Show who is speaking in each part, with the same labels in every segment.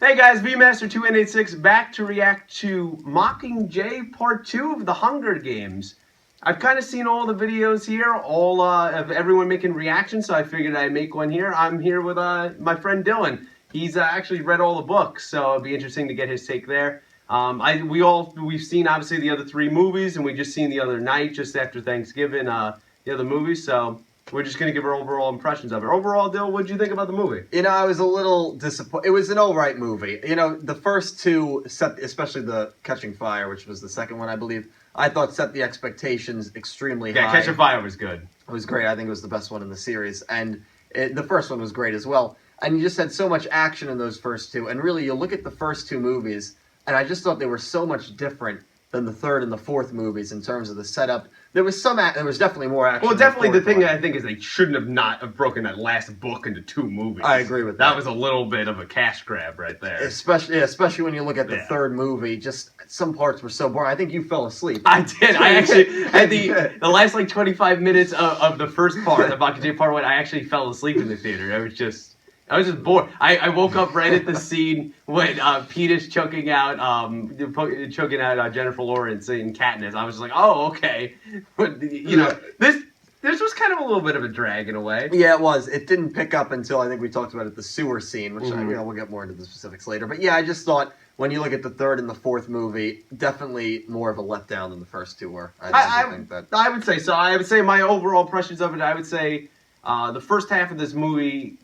Speaker 1: Hey guys, VMaster2186 back to react to Mockingjay Part 2 of the Hunger Games. I've kind of seen all the videos here, all of everyone making reactions, so I figured I'd make one here. I'm here with my friend Dylan. He's actually read all the books, so it'd be interesting to get his take there. We've seen obviously the other 3 movies, and we just seen the other night, just after Thanksgiving, the other movies. So we're just gonna give our overall impressions of it. Overall, Dylan, what did you think about the movie?
Speaker 2: You know, I was a little disappointed. It was an alright movie. You know, the first 2, especially the Catching Fire, which was the second one, I believe, I thought set the expectations extremely high.
Speaker 1: Yeah, Catching Fire was good.
Speaker 2: It was great. I think it was the best one in the series, and the first one was great as well. And you just had so much action in those first 2, and really, you look at the first 2 movies, and I just thought they were so much different than the third and the fourth movies in terms of the setup. There was definitely more action.
Speaker 1: Well, definitely the thing that I think is they shouldn't have broken that last book into 2 movies.
Speaker 2: I agree with that.
Speaker 1: That was a little bit of a cash grab right there.
Speaker 2: Especially when you look at the third movie, just some parts were so boring. I think you fell asleep.
Speaker 1: I did. I actually, at the last like 25 minutes of the first part, the Mockingjay Part 1, I actually fell asleep in the theater. I was just bored. I woke up right at the scene when Peeta's choking out Jennifer Lawrence in Katniss. I was just like, oh, okay. But, you know, this was kind of a little bit of a drag in a way.
Speaker 2: Yeah, it was. It didn't pick up until I think we talked about it, the sewer scene, which we'll get more into the specifics later. But yeah, I just thought when you look at the third and the fourth movie, definitely more of a letdown than the first 2 were.
Speaker 1: I would say so. I would say my overall impressions of it, I would say the first half of this movie,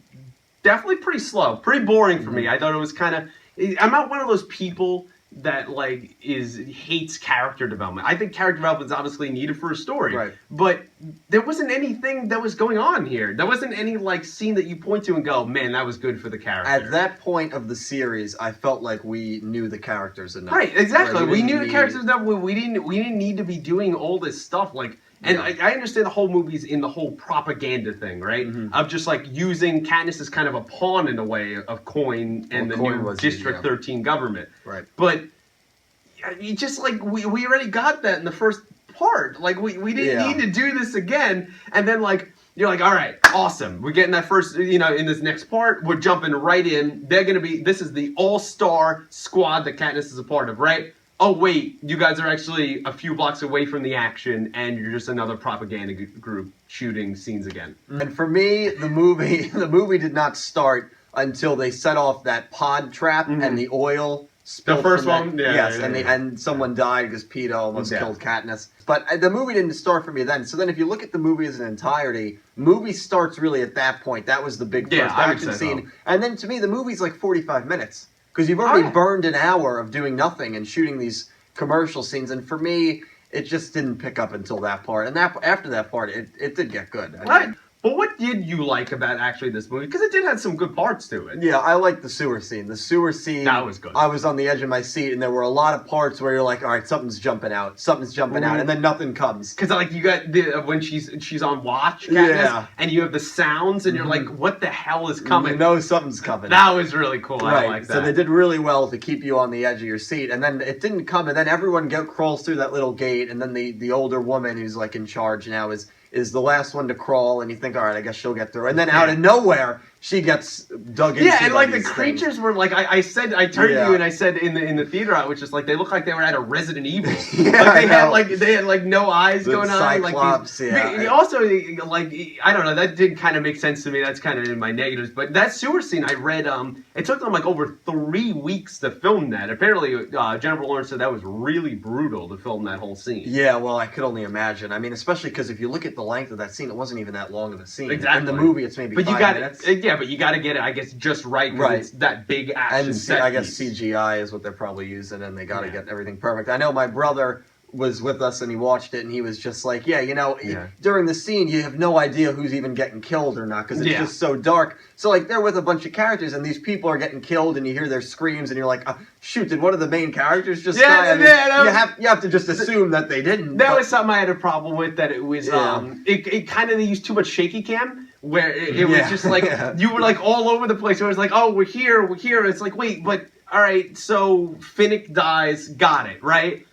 Speaker 1: definitely pretty slow, pretty boring for me. I thought it was kind of, I'm not one of those people that like hates character development. I think character development is obviously needed for a story,
Speaker 2: right?
Speaker 1: But there wasn't anything that was going on here. There wasn't any like scene that you point to and go, man, that was good for the character.
Speaker 2: At that point of the series, I felt like we knew the characters enough.
Speaker 1: Right, exactly. We knew the characters enough. We didn't need to be doing all this stuff like. And I understand the whole movie's in the whole propaganda thing, right? Of just like using Katniss as kind of a pawn in a way of Coin and the new District 13 government.
Speaker 2: Right.
Speaker 1: But you just like we already got that in the first part. Like we didn't need to do this again. And then like you're like, all right, awesome. We're getting that first, you know, in this next part, we're jumping right in. This is the all-star squad that Katniss is a part of, right? Oh, wait, you guys are actually a few blocks away from the action, and you're just another propaganda group shooting scenes again.
Speaker 2: And for me, the movie did not start until they set off that pod trap and the oil spilled.
Speaker 1: The first one?
Speaker 2: Yes, and someone died because Peeta almost killed Katniss. But the movie didn't start for me then. So then if you look at the movie as an entirety, movie starts really at that point. That was the big first action scene. So. And then to me, the movie's like 45 minutes. Because you've already burned an hour of doing nothing and shooting these commercial scenes, and for me, it just didn't pick up until that part. And after that part, it did get good.
Speaker 1: But what did you like about actually this movie? Because it did have some good parts to it.
Speaker 2: Yeah, I liked the sewer scene. The sewer scene,
Speaker 1: that was good.
Speaker 2: I was on the edge of my seat, and there were a lot of parts where you're like, all right, something's jumping out, and then nothing comes.
Speaker 1: Because like you got when she's on watch, Katniss, and you have the sounds, and you're like, what the hell is coming?
Speaker 2: You know something's coming.
Speaker 1: That was really cool.
Speaker 2: Right.
Speaker 1: I like that.
Speaker 2: So they did really well to keep you on the edge of your seat, and then it didn't come, and then everyone crawls through that little gate, and then the older woman who's like in charge now is the last one to crawl, and you think, all right, I guess she'll get through. And then out of nowhere, she gets dug into.
Speaker 1: Yeah, and like the creatures were like, I turned to you and I said in the theater, I was just like, they look like they were out of Resident Evil. Like they had like no eyes going on.
Speaker 2: Cyclops,
Speaker 1: like also like I don't know, that did kind of make sense to me. That's kind of in my negatives. But that sewer scene, I read, it took them like over 3 weeks to film that. Apparently, Jennifer Lawrence said that was really brutal to film that whole scene.
Speaker 2: Yeah, well, I could only imagine. I mean, especially because if you look at the length of that scene, it wasn't even that long of a scene.
Speaker 1: Exactly.
Speaker 2: In the movie, it's maybe 5 minutes.
Speaker 1: Yeah, but you got to get it, I guess, just right. It's that big action set
Speaker 2: I guess CGI is what they're probably using, and they got to get everything perfect. I know my brother was with us and he watched it and he was just like, during the scene you have no idea who's even getting killed or not because it's just so dark. So like they're with a bunch of characters and these people are getting killed and you hear their screams and you're like, shoot, did one of the main characters just die? I mean, you have to just assume that they didn't.
Speaker 1: That was something I had a problem with, that it was it kind of used too much shaky cam. Where it was just like, you were like all over the place. It was like, oh, we're here. It's like, wait, but all right, so Finnick dies, got it, right?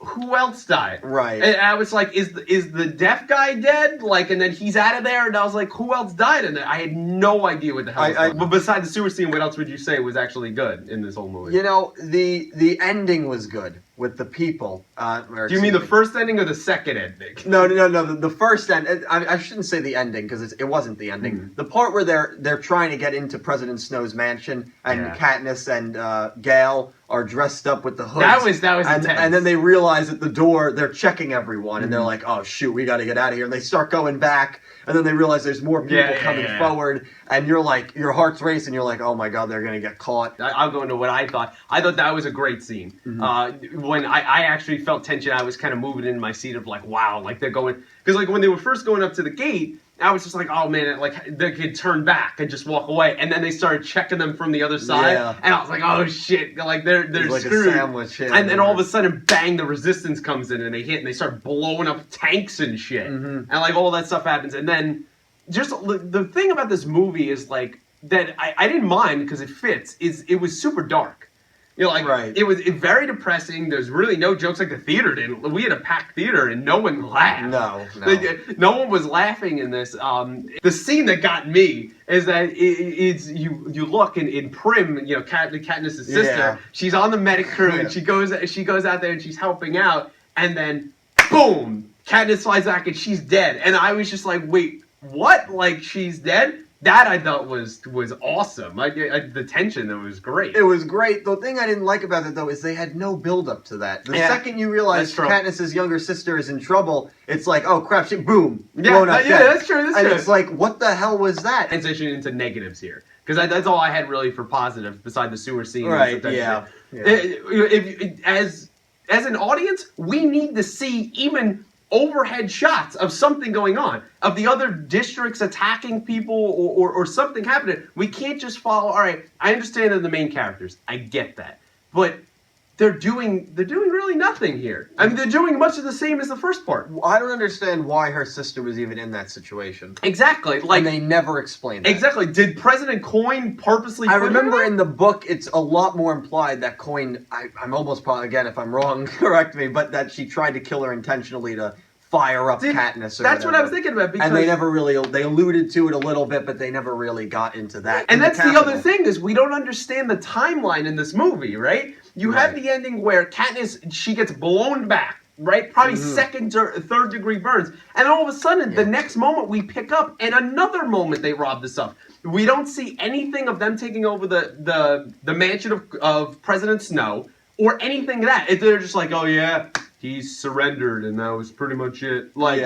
Speaker 1: who else died?
Speaker 2: Right.
Speaker 1: And I was like, is the deaf guy dead? Like, and then he's out of there, and I was like, who else died in there? I had no idea what the hell was going on. But besides the sewer scene, what else would you say was actually good in this whole movie?
Speaker 2: You know, the ending was good with the people.
Speaker 1: Do you mean the first ending or the second ending?
Speaker 2: No. The first end. I shouldn't say the ending because it wasn't the ending.
Speaker 1: Mm.
Speaker 2: The part where they're trying to get into President Snow's mansion and Katniss and Gale are dressed up with the hoods.
Speaker 1: That was intense.
Speaker 2: And then they realize at the door they're checking everyone and they're like, oh shoot, we got to get out of here. And they start going back. And then they realize there's more people coming forward, and you're like, your heart's racing. You're like, oh my god, they're gonna get caught.
Speaker 1: I'll go into what I thought. I thought that was a great scene. When I actually felt tension, I was kind of moving in my seat of like, wow, like they're going, because like when they were first going up to the gate, I was just like, oh man, like they could turn back and just walk away, and then they started checking them from the other side, and I was like, oh shit, like they're like screwed. A sandwich, and then all of a sudden, bang, the resistance comes in and they hit and they start blowing up tanks and shit, and like all that stuff happens, and then just the thing about this movie is like that I didn't mind because it fits. Is it was super dark. You know, like it was very depressing. There's really no jokes. Like the theater didn't. We had a packed theater and no one laughed. No one was laughing in this. The scene that got me is that it's you look in Prim, you know, Katniss' sister. She's on the medic crew and she goes out there and she's helping out, and then boom, Katniss flies back and she's dead. And I was just like, wait, what? Like she's dead? That I thought was awesome. The tension, that was great. It was great.
Speaker 2: The thing I didn't like about it, though, is they had no build-up to that. The second you realize Katniss' younger sister is in trouble, it's like, oh, crap, blown up dead.
Speaker 1: That's true.
Speaker 2: And it's like, what the hell was that?
Speaker 1: Transition into negatives here. Because that's all I had really for positive, beside the sewer scene.
Speaker 2: Right,
Speaker 1: As an audience, we need to see even overhead shots of something going on, of the other districts attacking people or something happening. We can't just follow, all right, I understand they're the main characters. I get that. But they're doing really nothing here. I mean, they're doing much of the same as the first part.
Speaker 2: I don't understand why her sister was even in that situation.
Speaker 1: Exactly. Like,
Speaker 2: and they never explained that.
Speaker 1: Exactly. Did President Coin purposely
Speaker 2: I remember in the book, it's a lot more implied that Coin, I'm almost probably, again, if I'm wrong, correct me, but that she tried to kill her intentionally to fire up Katniss or
Speaker 1: That's what I was thinking about. Because
Speaker 2: and they never really, they alluded to it a little bit, but they never really got into that.
Speaker 1: And that's the other thing, is we don't understand the timeline in this movie, right? You have the ending where Katniss, she gets blown back, right? Probably second or third degree burns. And all of a sudden, the next moment we pick up, and another moment they rob this up. We don't see anything of them taking over the mansion of President Snow, or anything of that. They're just like, oh yeah, he surrendered, and that was pretty much it. Like,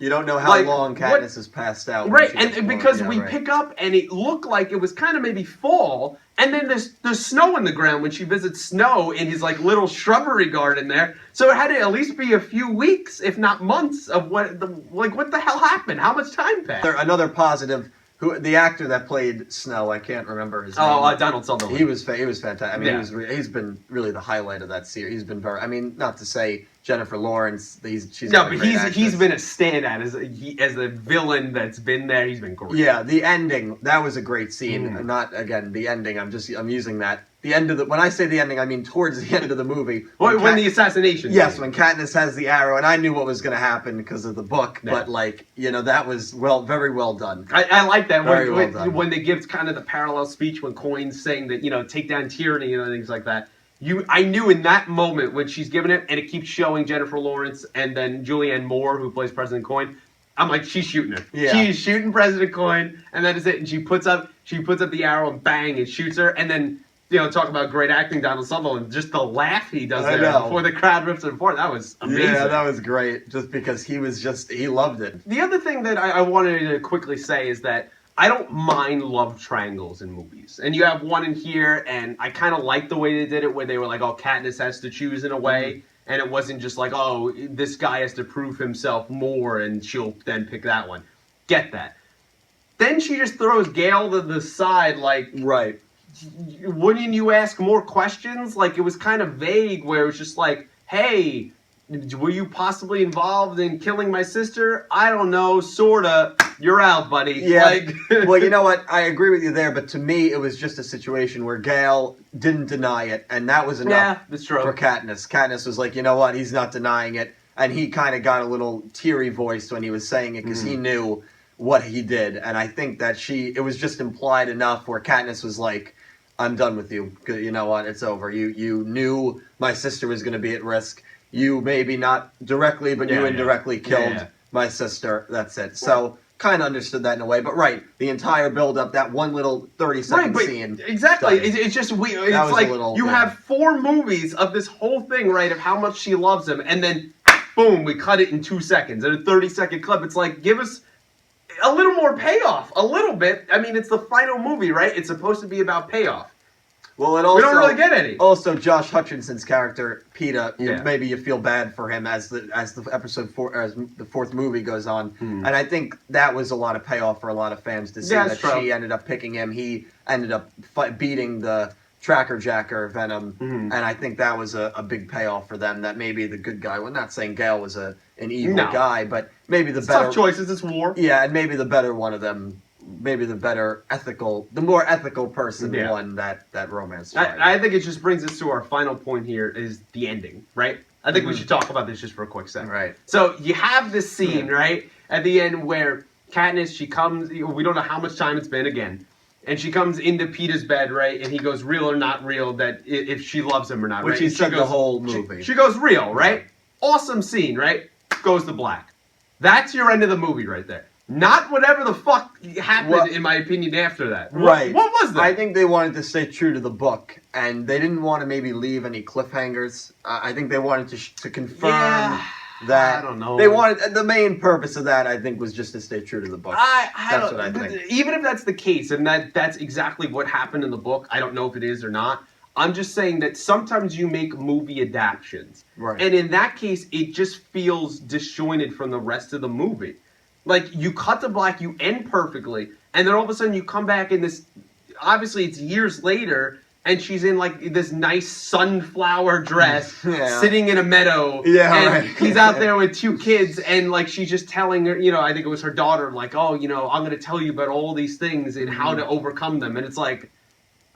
Speaker 2: you don't know how long Katniss has passed out.
Speaker 1: Right, and because we pick up, and it looked like it was kind of maybe fall, and then there's snow in the ground when she visits Snow in his like little shrubbery garden there. So it had to at least be a few weeks, if not months, of what the hell happened? How much time passed?
Speaker 2: Another positive. The actor that played Snow, I can't remember his name.
Speaker 1: Oh, Donald Sutherland.
Speaker 2: He was fantastic. I mean, he's been really the highlight of that series. He's been very. I mean, not to say Jennifer Lawrence. She's
Speaker 1: he's been a standout as a villain that's been there. He's been great.
Speaker 2: Yeah, the ending, that was a great scene. Not again the ending. I'm using that. The end of when I say the ending, I mean towards the end of the movie.
Speaker 1: When the assassination.
Speaker 2: Yes, when Katniss has the arrow, and I knew what was going to happen because of the book, but that was very well done.
Speaker 1: I like that when they give kind of the parallel speech when Coin's saying that take down tyranny and things like that. I knew in that moment when she's giving it, and it keeps showing Jennifer Lawrence and then Julianne Moore, who plays President Coin. I'm like, she's shooting her. Yeah. She's shooting President Coin, and that is it. And she puts up the arrow and bang, and shoots her, and then. Talk about great acting, Donald Sutherland. Just the laugh he does there before the crowd rips it apart. That was amazing.
Speaker 2: Yeah, that was great. Just because he loved it.
Speaker 1: The other thing that I wanted to quickly say is that I don't mind love triangles in movies. And you have one in here, and I kind of like the way they did it, where they were like, oh, Katniss has to choose in a way. And it wasn't just like, oh, this guy has to prove himself more, and she'll then pick that one. Get that. Then she just throws Gale to the side like...
Speaker 2: Right.
Speaker 1: Wouldn't you ask more questions? Like, it was kind of vague, where it was just like, hey, were you possibly involved in killing my sister? I don't know, sorta. you're out, buddy.
Speaker 2: Yeah.
Speaker 1: Like,
Speaker 2: well, you know what? I agree with you there, but to me, it was just a situation where Gale didn't deny it, and that was enough
Speaker 1: that's true.
Speaker 2: for Katniss. Katniss was like, you know what? He's not denying it, and he kind of got a little teary voiced when he was saying it because he knew what he did, and I think that it was just implied enough where Katniss was like, I'm done with you. You know what? It's over. You knew my sister was going to be at risk. You maybe not directly, but you indirectly killed my sister. That's it. So kind of understood that in a way. But the entire build-up, that one little 30-second scene.
Speaker 1: Exactly. It's just weird. It's like you have 4 movies of this whole thing, right, of how much she loves him, and then, boom, we cut it in 2 seconds. In a 30-second clip, it's like, give us a little more payoff, a little bit. I mean, it's the final movie, right? It's supposed to be about payoff.
Speaker 2: Well, it also,
Speaker 1: we don't really get any.
Speaker 2: Also, Josh Hutchinson's character, Peeta, maybe you feel bad for him as the episode 4, as the 4th movie goes on, and I think that was a lot of payoff for a lot of fans to see that she ended up picking him. He ended up beating the Tracker Jacker Venom, and I think that was a big payoff for them. That maybe the good guy. We're not saying Gale was an evil guy, but maybe the better
Speaker 1: tough choices. It's war.
Speaker 2: Yeah, and maybe the better one of them. Maybe the more ethical person won that romance.
Speaker 1: I think it just brings us to our final point here is the ending, right? I think we should talk about this just for a quick second.
Speaker 2: Right.
Speaker 1: So you have this scene, right, at the end where Katniss, she comes, we don't know how much time it's been again, and she comes into Peeta's bed, right, and he goes, real or not real, that if she loves him or not,
Speaker 2: Which he said the whole movie.
Speaker 1: She goes, real, right? Awesome scene, right? Goes to black. That's your end of the movie right there. Not whatever the fuck happened, in my opinion, after that.
Speaker 2: Right.
Speaker 1: What was that?
Speaker 2: I think they wanted to stay true to the book, and they didn't want to maybe leave any cliffhangers. I think they wanted to confirm that.
Speaker 1: I don't know.
Speaker 2: They wanted the main purpose of that. I think was just to stay true to the book. That's what I think.
Speaker 1: Even if that's the case, and that's exactly what happened in the book, I don't know if it is or not. I'm just saying that sometimes you make movie adaptions,
Speaker 2: right?
Speaker 1: And in that case, it just feels disjointed from the rest of the movie. Like, you cut to black, you end perfectly, and then all of a sudden you come back in this, obviously it's years later, and she's in, like, this nice sunflower dress, sitting in a meadow, and he's out there with 2 kids, and, like, she's just telling her, I think it was her daughter, like, oh, I'm going to tell you about all these things and how to overcome them, and it's like,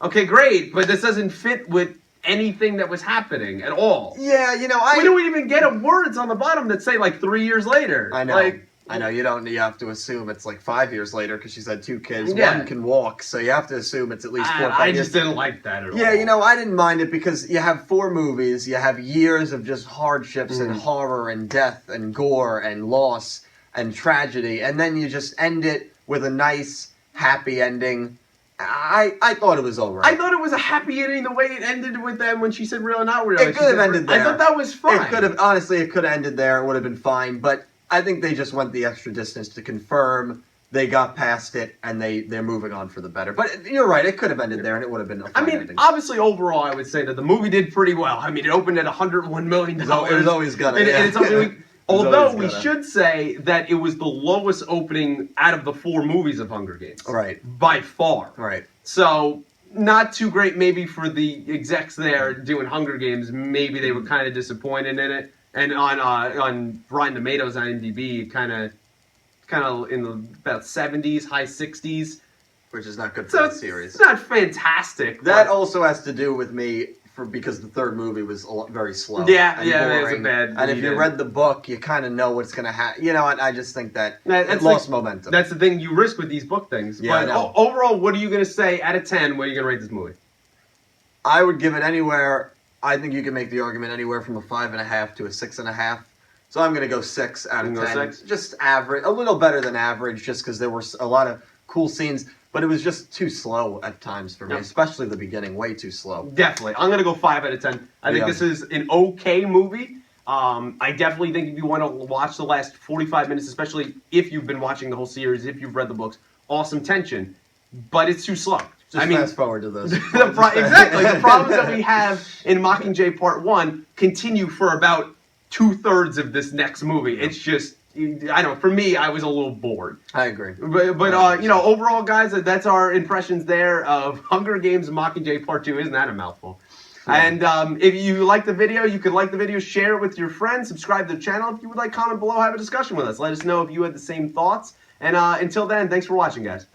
Speaker 1: okay, great, but this doesn't fit with anything that was happening at all.
Speaker 2: Yeah, we
Speaker 1: don't even get words on the bottom that say, like, 3 years later.
Speaker 2: I know.
Speaker 1: Like,
Speaker 2: I know, you have to assume it's like 5 years later because she's had 2 kids. One can walk, so you have to assume it's at least 4 or 5 years.
Speaker 1: I just didn't like that at all.
Speaker 2: Yeah, I didn't mind it because you have 4 movies, you have years of just hardships and horror and death and gore and loss and tragedy, and then you just end it with a nice, happy ending. I thought it was all right.
Speaker 1: I thought it was a happy ending the way it ended with them when she said real or not real.
Speaker 2: It could have ended there.
Speaker 1: I thought that was fine.
Speaker 2: It could have ended there. It would have been fine, but I think they just went the extra distance to confirm they got past it and they're moving on for the better. But you're right, it could have ended there and it would have been a fine ending.
Speaker 1: Obviously, overall, I would say that the movie did pretty well. I mean, it opened at $101 million.
Speaker 2: It was always gonna.
Speaker 1: Although we should say that it was the lowest opening out of the 4 movies of Hunger Games.
Speaker 2: Right.
Speaker 1: By far.
Speaker 2: Right.
Speaker 1: So, not too great maybe for the execs there doing Hunger Games. Maybe they were kind of disappointed in it. And on Rotten Tomatoes, IMDb, kind of in the about 70s, high 60s.
Speaker 2: Which is not good for the series.
Speaker 1: It's not fantastic.
Speaker 2: That also has to do with me because the 3rd movie was very slow.
Speaker 1: Yeah, it was a bad.
Speaker 2: And if you read the book, you kind of know what's going to happen. I just think that it lost momentum.
Speaker 1: That's the thing you risk with these book things.
Speaker 2: Yeah,
Speaker 1: but overall, what are you going to say out of 10? What are you going to rate this movie?
Speaker 2: I would give it anywhere. I think you can make the argument anywhere from a 5.5 to a 6.5. So I'm going to go 6 out of 10. Just average, a little better than average, just because there were a lot of cool scenes, but it was just too slow at times for me, especially the beginning, way too slow.
Speaker 1: Definitely. I'm going to go 5 out of 10. I think this is an okay movie. I definitely think if you want to watch the last 45 minutes, especially if you've been watching the whole series, if you've read the books, awesome tension, but it's too slow.
Speaker 2: Fast forward to this.
Speaker 1: Exactly. The problems that we have in Mockingjay Part 1 continue for about 2/3 of this next movie. It's just, I don't know, for me, I was a little bored.
Speaker 2: I agree.
Speaker 1: But overall, guys, that's our impressions there of Hunger Games Mockingjay Part 2. Isn't that a mouthful? Yeah. And if you like the video, you can like the video, share it with your friends, subscribe to the channel. If you would like, comment below, have a discussion with us. Let us know if you had the same thoughts. And until then, thanks for watching, guys.